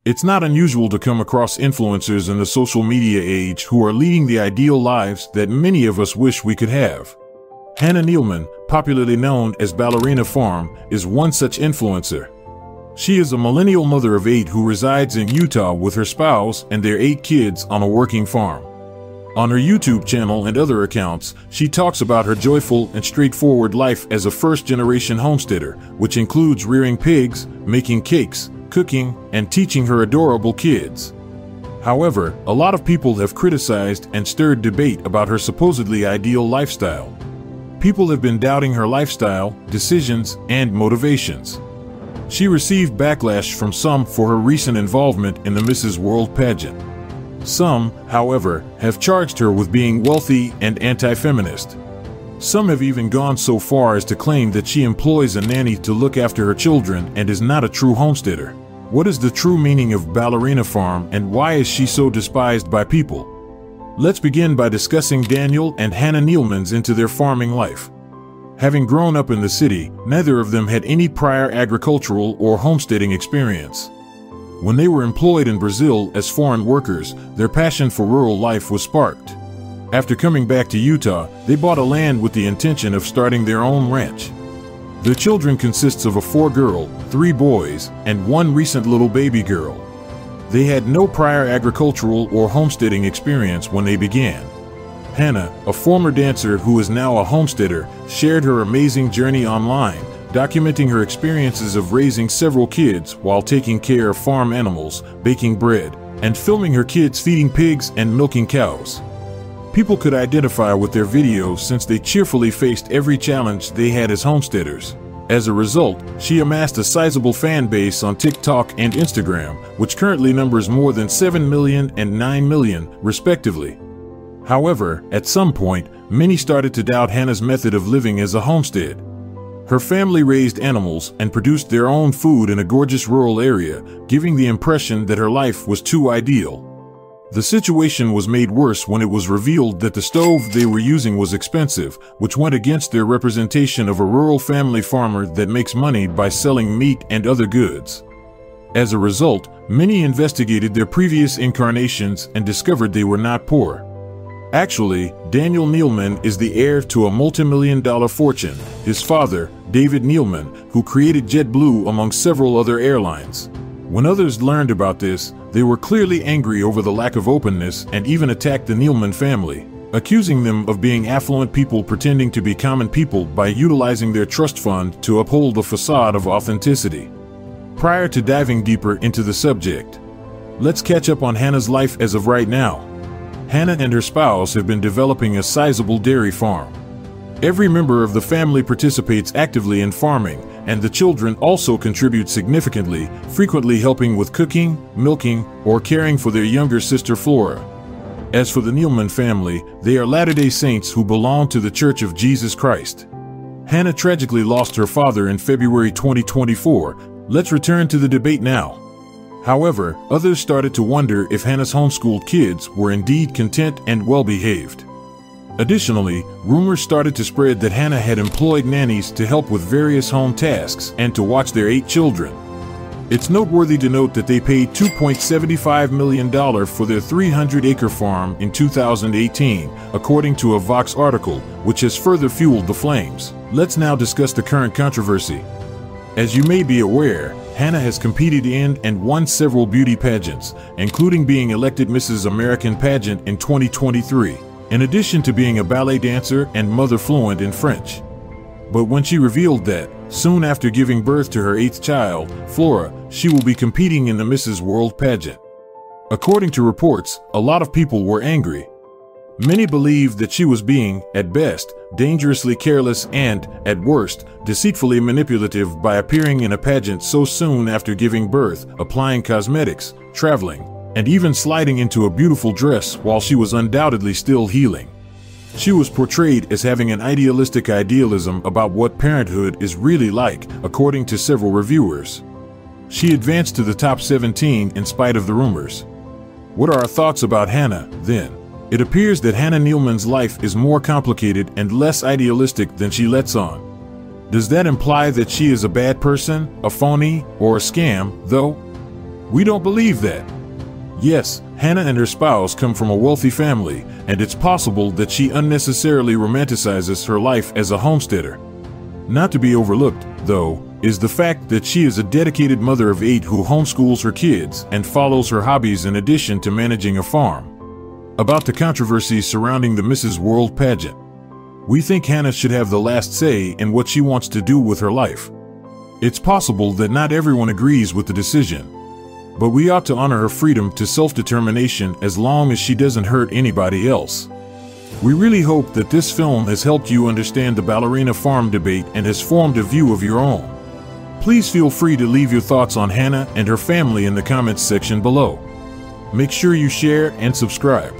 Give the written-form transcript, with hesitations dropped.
It's not unusual to come across influencers in the social media age who are leading the ideal lives that many of us wish we could have. Hannah Nealman, popularly known as Ballerina Farm, is one such influencer. She is a millennial mother of 8 who resides in Utah with her spouse and their 8 kids on a working farm. On her YouTube channel and other accounts, she talks about her joyful and straightforward life as a first-generation homesteader, which includes rearing pigs, making cakes, cooking, and teaching her adorable kids. However, a lot of people have criticized and stirred debate about her supposedly ideal lifestyle. People have been doubting her lifestyle, decisions, and motivations. She received backlash from some for her recent involvement in the Mrs. World pageant. Some, however, have charged her with being wealthy and anti-feminist. Some have even gone so far as to claim that she employs a nanny to look after her children and is not a true homesteader. What is the true meaning of Ballerina Farm and why is she so despised by people? Let's begin by discussing Daniel and Hannah Nealman's into their farming life. Having grown up in the city, neither of them had any prior agricultural or homesteading experience. When they were employed in Brazil as foreign workers, their passion for rural life was sparked. After coming back to Utah, they bought a land with the intention of starting their own ranch. Their children consists of a 4-girl, 3 boys, and 1 recent little baby girl. They had no prior agricultural or homesteading experience when they began. Hannah, a former dancer who is now a homesteader, shared her amazing journey online, documenting her experiences of raising several kids while taking care of farm animals, baking bread, and filming her kids feeding pigs and milking cows. People could identify with their videos since they cheerfully faced every challenge they had as homesteaders. As a result, she amassed a sizable fan base on TikTok and Instagram, which currently numbers more than 7 million and 9 million, respectively. However, at some point, many started to doubt Hannah's method of living as a homestead. Her family raised animals and produced their own food in a gorgeous rural area, giving the impression that her life was too ideal. The situation was made worse when it was revealed that the stove they were using was expensive, which went against their representation of a rural family farmer that makes money by selling meat and other goods. As a result, many investigated their previous incarnations and discovered they were not poor. Actually, Daniel Nealman is the heir to a multi-million-dollar fortune, his father, David Nealman, who created JetBlue among several other airlines. When others learned about this, they were clearly angry over the lack of openness and even attacked the Nealman family, accusing them of being affluent people pretending to be common people by utilizing their trust fund to uphold a facade of authenticity. Prior to diving deeper into the subject, let's catch up on Hannah's life as of right now. Hannah and her spouse have been developing a sizable dairy farm. Every member of the family participates actively in farming, and the children also contribute significantly, frequently helping with cooking, milking, or caring for their younger sister Flora. As for the Nealman family, they are Latter-day Saints who belong to the Church of Jesus Christ. Hannah tragically lost her father in February 2024. Let's return to the debate now. However, others started to wonder if Hannah's homeschooled kids were indeed content and well-behaved. Additionally, rumors started to spread that Hannah had employed nannies to help with various home tasks and to watch their 8 children. It's noteworthy to note that they paid $2.75 million for their 300-acre farm in 2018, according to a Vox article, which has further fueled the flames. Let's now discuss the current controversy. As you may be aware, Hannah has competed in and won several beauty pageants, including being elected Mrs. American Pageant in 2023. In addition to being a ballet dancer and mother fluent in French. But when she revealed that, soon after giving birth to her 8th child, Flora, she will be competing in the Mrs. World pageant. According to reports, a lot of people were angry. Many believed that she was being, at best, dangerously careless and, at worst, deceitfully manipulative by appearing in a pageant so soon after giving birth, applying cosmetics, traveling, and even sliding into a beautiful dress while she was undoubtedly still healing. She was portrayed as having an idealistic idealism about what parenthood is really like, according to several reviewers. She advanced to the top 17 in spite of the rumors. What are our thoughts about Hannah, then? It appears that Hannah Nealman's life is more complicated and less idealistic than she lets on. Does that imply that she is a bad person, a phony, or a scam, though? We don't believe that. Yes, Hannah and her spouse come from a wealthy family, and it's possible that she unnecessarily romanticizes her life as a homesteader. Not to be overlooked, though, is the fact that she is a dedicated mother of 8 who homeschools her kids and follows her hobbies in addition to managing a farm. About the controversies surrounding the Mrs. World pageant. We think Hannah should have the last say in what she wants to do with her life. It's possible that not everyone agrees with the decision, but we ought to honor her freedom to self-determination as long as she doesn't hurt anybody else. We really hope that this film has helped you understand the Ballerina Farm debate and has formed a view of your own. Please feel free to leave your thoughts on Hannah and her family in the comments section below. Make sure you share and subscribe.